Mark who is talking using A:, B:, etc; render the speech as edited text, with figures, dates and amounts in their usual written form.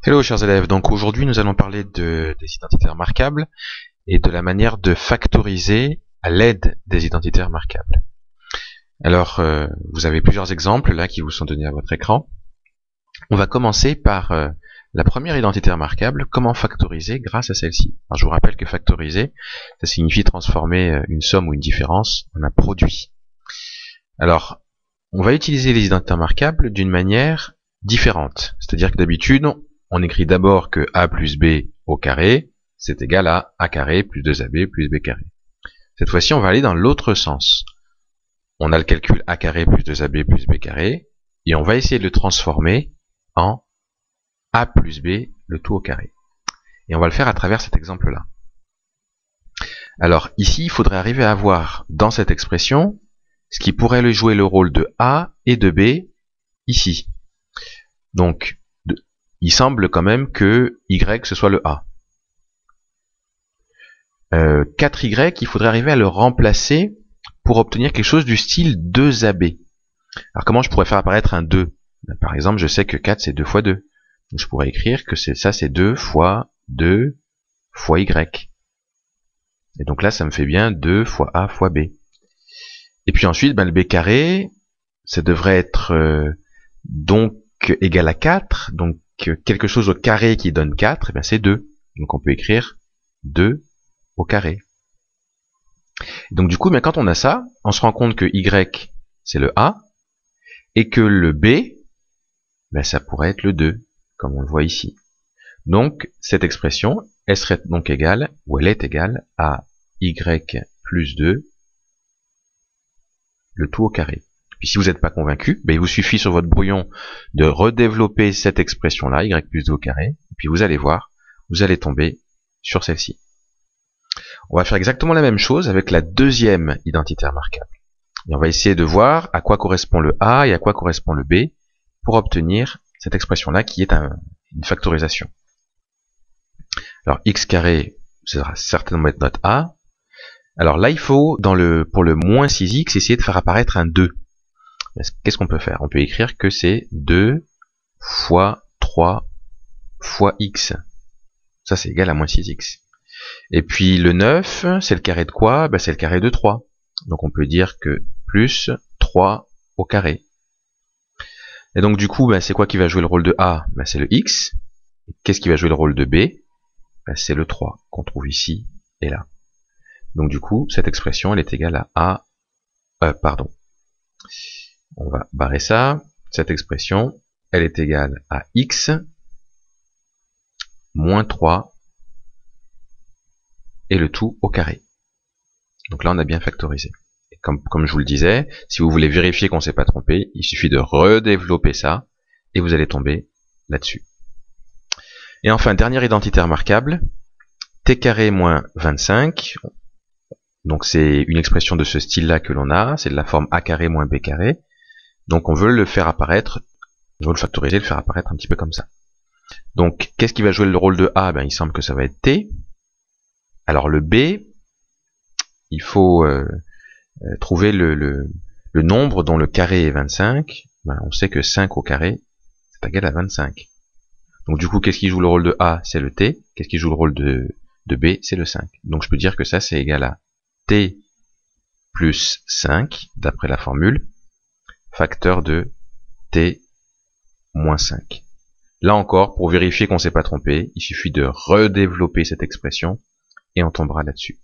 A: Hello chers élèves, donc aujourd'hui nous allons parler des identités remarquables et de la manière de factoriser à l'aide des identités remarquables. Alors vous avez plusieurs exemples là qui vous sont donnés à votre écran. On va commencer par la première identité remarquable, comment factoriser grâce à celle-ci. Alors je vous rappelle que factoriser, ça signifie transformer une somme ou une différence en un produit. Alors on va utiliser les identités remarquables d'une manière différente, c'est-à-dire que d'habitude on écrit d'abord que a plus b au carré, c'est égal à a carré plus 2ab plus b carré. Cette fois-ci, on va aller dans l'autre sens. On a le calcul a carré plus 2ab plus b carré, et on va essayer de le transformer en a plus b, le tout au carré. Et on va le faire à travers cet exemple-là. Alors ici, il faudrait arriver à avoir dans cette expression ce qui pourrait jouer le rôle de a et de b ici. Donc, il semble quand même que y ce soit le a. 4y, il faudrait arriver à le remplacer pour obtenir quelque chose du style 2ab. Alors comment je pourrais faire apparaître un 2 ? Par exemple, je sais que 4 c'est 2 fois 2. Donc je pourrais écrire que ça c'est 2 fois 2 fois y. Et donc là ça me fait bien 2 fois a fois b. Et puis ensuite, le b carré, ça devrait être donc égal à 4. Donc quelque chose au carré qui donne 4, et c'est 2. Donc on peut écrire 2 au carré. Donc du coup, quand on a ça, on se rend compte que y c'est le a, et que le b, ça pourrait être le 2, comme on le voit ici. Donc cette expression, elle serait donc égale, ou elle est égale à y plus 2, le tout au carré. Puis si vous n'êtes pas convaincu, il vous suffit sur votre brouillon de redévelopper cette expression-là, y plus 2 au carré, et puis vous allez voir, vous allez tomber sur celle-ci. On va faire exactement la même chose avec la deuxième identité remarquable. Et on va essayer de voir à quoi correspond le a et à quoi correspond le b pour obtenir cette expression-là qui est une factorisation. Alors x carré, ça sera certainement être notre a. Alors là, il faut, pour le moins 6x, essayer de faire apparaître un 2. Qu'est-ce qu'on peut faire? On peut écrire que c'est 2 fois 3 fois x. Ça, c'est égal à moins 6x. Et puis le 9, c'est le carré de quoi? C'est le carré de 3. Donc on peut dire que plus 3 au carré. Et donc du coup, c'est quoi qui va jouer le rôle de a? C'est le x. Qu'est-ce qui va jouer le rôle de b? C'est le 3 qu'on trouve ici et là. Donc du coup, cette expression, elle est égale à on va barrer ça. Cette expression, elle est égale à x moins 3 et le tout au carré. Donc là, on a bien factorisé. Et comme je vous le disais, si vous voulez vérifier qu'on ne s'est pas trompé, il suffit de redévelopper ça et vous allez tomber là-dessus. Et enfin, dernière identité remarquable, t carré moins 25. Donc c'est une expression de ce style-là que l'on a, c'est de la forme a carré moins b carré. Donc on veut le faire apparaître, on veut le factoriser, le faire apparaître un petit peu comme ça. Donc qu'est-ce qui va jouer le rôle de a? Il semble que ça va être t. Alors le b, il faut trouver le nombre dont le carré est 25. On sait que 5 au carré, c'est égal à 25. Donc du coup, qu'est-ce qui joue le rôle de a? C'est le t. Qu'est-ce qui joue le rôle de b? C'est le 5. Donc je peux dire que ça, c'est égal à t plus 5, d'après la formule, facteur de t moins 5. Là encore, pour vérifier qu'on ne s'est pas trompé, il suffit de redévelopper cette expression et on tombera là-dessus.